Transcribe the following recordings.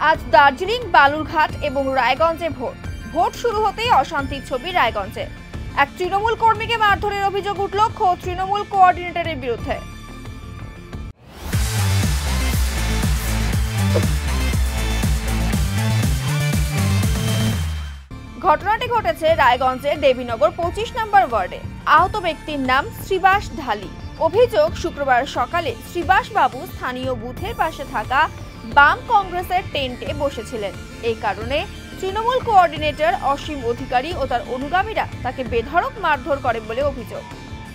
আজ দার্জিলিং, বালুরঘাট এবং রায়গঞ্জে ভোট শুরু হতেই অশান্তির ছবি রায়গঞ্জে। এক তৃণমূল কর্মীকে মারধরের অভিযোগ উঠল খোদ তৃণমূল কোঅর্ডিনেটরের বিরুদ্ধে। ঘটনাটি ঘটেছে রায়গঞ্জের দেবীনগর 25 নম্বর ওয়ার্ডে। আহত ব্যক্তির নাম শ্রীবাস ঢালি। অভিযোগ, শুক্রবার সকালে শ্রীবাস বাবু স্থানীয় বুথের পাশে থাকা বাম কংগ্রেসের টেন্টে বসেছিলেন। এই কারণে তৃণমূল কোঅর্ডিনেটর অসীম অধিকারী ও তার অনুগামীরা তাকে বেধড়ক মারধর করে বলে অভিযোগ।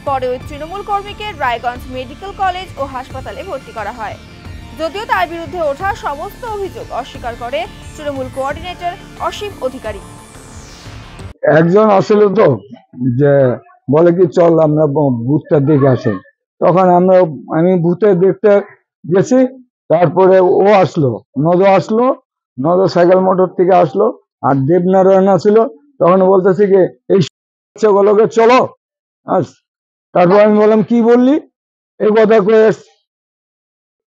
পরে ওই তৃণমূল কর্মীকে রায়গঞ্জ মেডিকেল কলেজ ও হাসপাতালে ভর্তি করা হয়। যদিও তার বিরুদ্ধে ওঠা সমস্ত অভিযোগ অস্বীকার করে তৃণমূল কোঅর্ডিনেটর অসীম অধিকারী। একজন আসলে তো যে বলে কি চল আমরা বুথটা দেখে আসি, তখন আমি বুথে দেখতে গেছি। তারপরে ও আসলো, নদ সাইকেল মোটর থেকে আসলো, আর দেবনারায়ণ আসলো। তখন বলতেছি কি এই গুলোকে চলো। তারপর আমি বললাম কি বললি, এই কথা কয়ে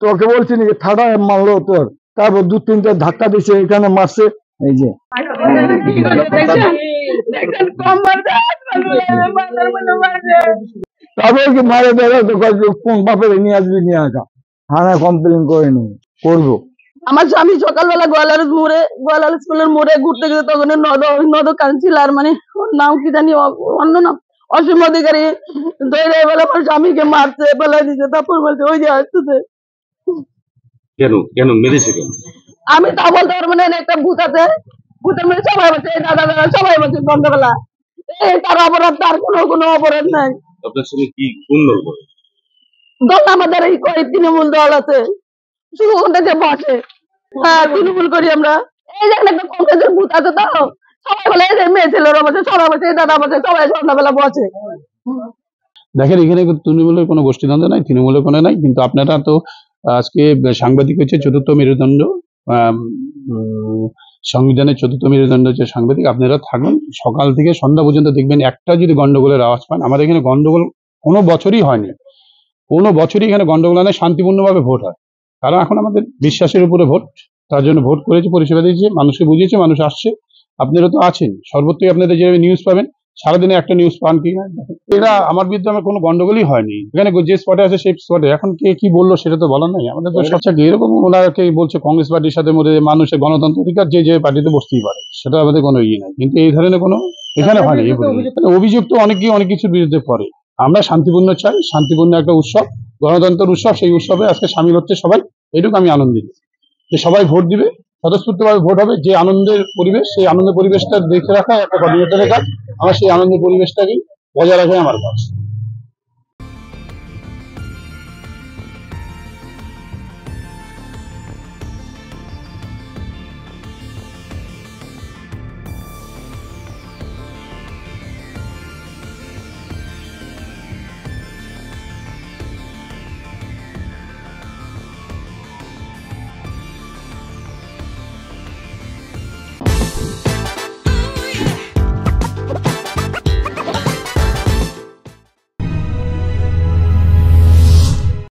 তোকে বলছি নাকি, থাটা মারলো তোর। তারপর 2-3টা ধাক্কা দিচ্ছে, এখানে মারছে। এই যে তারপর কি মারে দেওয়া কোন বাপের নিয়ে আসবি, নিয়ে আসা থানায় কমপ্লেন করে নি করবো। আমার স্বামী সকালবেলা গোয়ালার স্কুলের মোড়ে ঘুরতে গেছে, তখন নদ কাউন্সিলর, মানে ওর নাম কি জানি, অন্য নাম, অসীম অধিকারী ধরে বলে আমার স্বামীকে মারছে, ফেলা দিচ্ছে। তারপর বলছে ওই যে আসতেছে। কেন মেরেছে কেন আমি তা বলতে পারবো না। একটা ভূত আছে, ভূতের মেরে সবাই বলছে, দাদা সবাই বলছে সন্ধ্যাবেলা। তার অপরাধ, তার কোনো অপরাধ নাই। আপনার সঙ্গে কি কোন দল করে? দল আমাদের এই তৃণমূল দল আছে, শুধু ওখানে বসে। হ্যাঁ, তৃণমূল করি আমরা। এই যে একটা কংগ্রেসের ভূত আছে, তো সবাই বলে এই যে মেয়ে ছেলেরা বসে, সবাই বসে, দাদা বসে, সবাই সন্ধ্যাবেলা বসে। দেখেন, এখানে তৃণমূলের কোনো গোষ্ঠীদ্বন্দ্ব নাই, তৃণমূলের কোনো নাই। কিন্তু আপনারা তো আজকে সাংবাদিক হচ্ছে চতুর্থ মেরুদণ্ড, সংবিধানের চতুর্থ মেরুদণ্ড হচ্ছে সাংবাদিক। আপনারা থাকুন, সকাল থেকে সন্ধ্যা পর্যন্ত দেখবেন একটা যদি গন্ডগোলের আওয়াজ পান। আমাদের এখানে গন্ডগোল কোনো বছরই হয়নি, কোনো বছরই এখানে গন্ডগোল হয় না, শান্তিপূর্ণভাবে ভোট হয়। কারণ এখন আমাদের বিশ্বাসের উপরে ভোট, তার জন্য ভোট করেছে, পরিষেবা দিয়েছে, মানুষকে বুঝিয়েছে, মানুষ আসছে। আপনারা তো আছেন, সর্বত্রই আপনাদের যেভাবে নিউজ পাবেন, সারাদিনে একটা নিউজ পান কি না। এরা আমার বিরুদ্ধে আমার কোনো গন্ডগোলই হয়নি। এখানে যে স্পটে আছে সেই স্পটে। এখন কে কি বললো সেটা তো বলার নাই। আমাদের তো সবচেয়ে এরকম ওনাকে বলছে কংগ্রেস পার্টির সাথে মধ্যে মানুষের গণতন্ত্র অধিকার, যে পার্টিতে বসতেই পারে, সেটা আমাদের কোনো ইয়ে নাই। কিন্তু এই ধরনের কোনো এখানে হয়নি। অভিযোগ তো অনেক কিছুর বিরুদ্ধে করে। আমরা শান্তিপূর্ণ চাই, শান্তিপূর্ণ একটা উৎসব, গণতন্ত্রের উৎসব। সেই উৎসবে আজকে সামিল হচ্ছে সবাই, এটুকু আমি আনন্দিত যে সবাই ভোট দিবে, স্বতঃস্ফূর্তভাবে ভোট হবে। যে আনন্দের পরিবেশ, সেই আনন্দের পরিবেশটা দেখে রাখা একটা কোঅর্ডিনেটরের কাজ। আমার সেই আনন্দের পরিবেশটাকেই বজায় রাখাই আমার কাজ।